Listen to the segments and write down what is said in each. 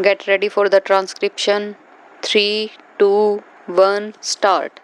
Get ready for the transcription. 3, 2, 1, start.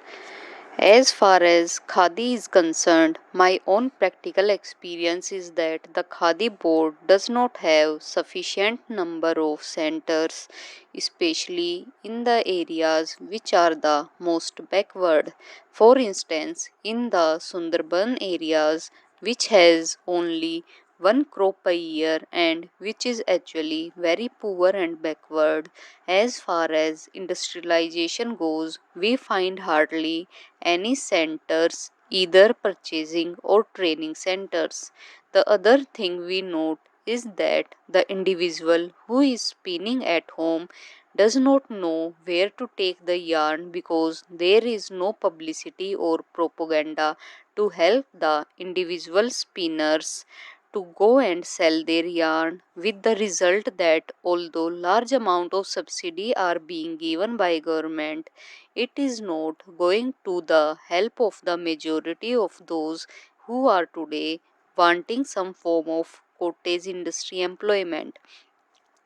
As far as Khadi is concerned, my own practical experience is that the Khadi board does not have sufficient number of centers, especially in the areas which are the most backward. For instance, in the Sundarban areas, which has only one crop a year and which is actually very poor and backward. As far as industrialization goes, we find hardly any centers, either purchasing or training centers. The other thing we note is that the individual who is spinning at home does not know where to take the yarn because there is no publicity or propaganda to help the individual spinners to go and sell their yarn, with the result that although large amount of subsidy are being given by government, it is not going to the help of the majority of those who are today wanting some form of cottage industry employment.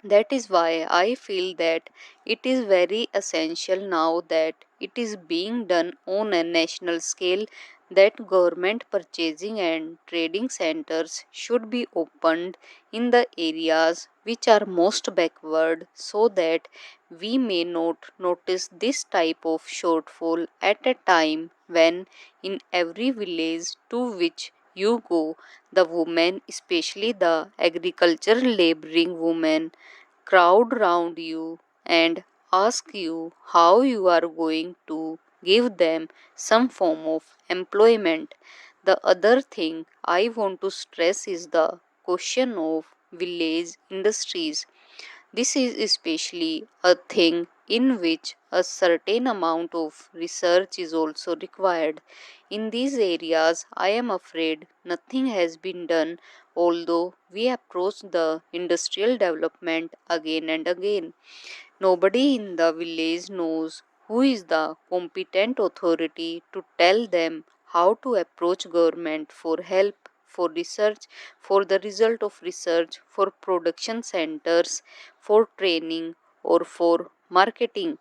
That is why I feel that it is very essential now that it is being done on a national scale, that government purchasing and trading centers should be opened in the areas which are most backward, so that we may not notice this type of shortfall at a time when in every village to which you go, the women, especially the agriculture laboring women, crowd round you and ask you how you are going to give them some form of employment. The other thing I want to stress is the question of village industries. This is especially a thing in which a certain amount of research is also required. In these areas, I am afraid nothing has been done, although we approach the industrial development again and again. Nobody in the village knows who is the competent authority to tell them how to approach government for help, for research, for the result of research, for production centers, for training, or for marketing.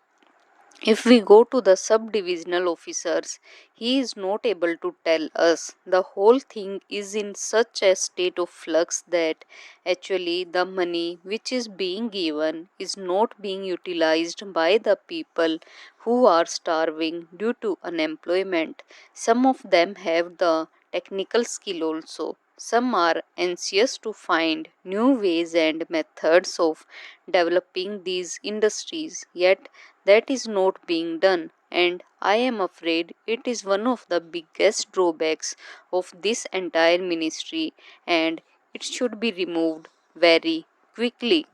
If we go to the sub-divisional officers, he is not able to tell us. The whole thing is in such a state of flux that actually the money which is being given is not being utilized by the people who are starving due to unemployment. Some of them have the technical skill also. Some are anxious to find new ways and methods of developing these industries, yet that is not being done, and I am afraid it is one of the biggest drawbacks of this entire ministry, and it should be removed very quickly.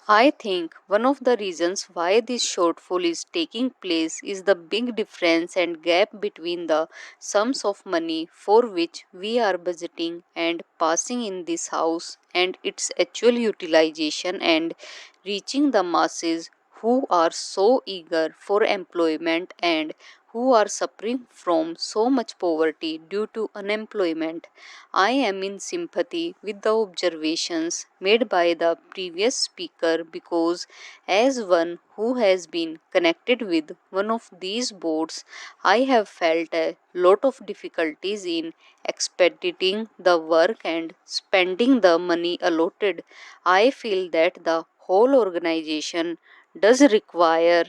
I think one of the reasons why this shortfall is taking place is the big difference and gap between the sums of money for which we are budgeting and passing in this house and its actual utilization and reaching the masses who are so eager for employment and who are suffering from so much poverty due to unemployment. I am in sympathy with the observations made by the previous speaker because, as one who has been connected with one of these boards, I have felt a lot of difficulties in expediting the work and spending the money allotted. I feel that the whole organization does require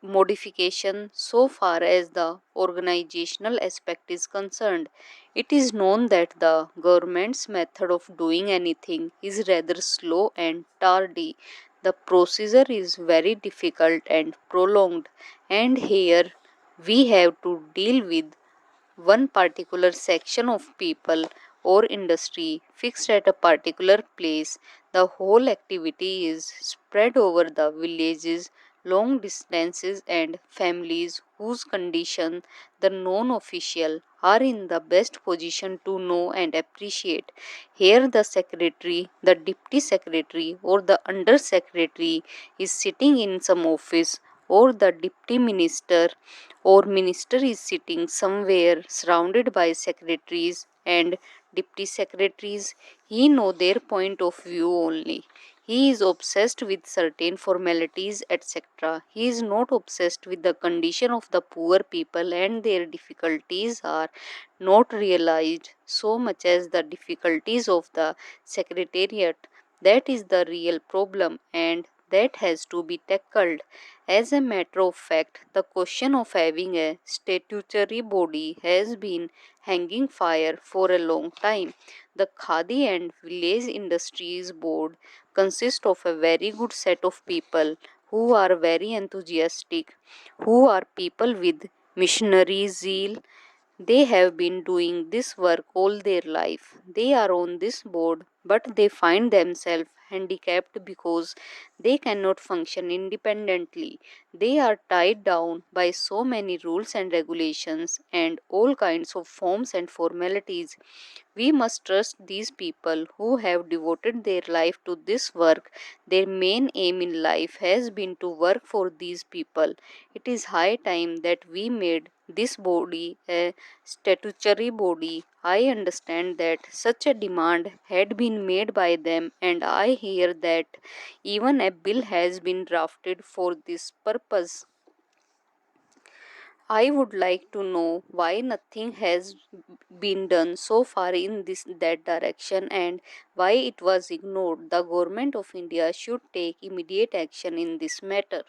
modification so far as the organizational aspect is concerned. It is known that the government's method of doing anything is rather slow and tardy. The procedure is very difficult and prolonged, and here we have to deal with one particular section of people or industry fixed at a particular place. The whole activity is spread over the villages, long distances, and families whose condition the non official are in the best position to know and appreciate. Here, the secretary, the deputy secretary, or the under secretary is sitting in some office, or the deputy minister or minister is sitting somewhere surrounded by secretaries and deputy secretaries. He know their point of view only. He is obsessed with certain formalities, etc. He is not obsessed with the condition of the poor people, and their difficulties are not realized so much as the difficulties of the secretariat. That is the real problem, and that has to be tackled. As a matter of fact, the question of having a statutory body has been hanging fire for a long time. The Khadi and Village Industries Board consists of a very good set of people who are very enthusiastic, who are people with missionary zeal. They have been doing this work all their life. They are on this board, but they find themselves handicapped because they cannot function independently. They are tied down by so many rules and regulations and all kinds of forms and formalities. We must trust these people who have devoted their life to this work. Their main aim in life has been to work for these people. It is high time that we made this body a statutory body. I understand that such a demand had been made by them, and I hear that even a bill has been drafted for this purpose. I would like to know why nothing has been done so far in this that direction and why it was ignored. The government of India should take immediate action in this matter.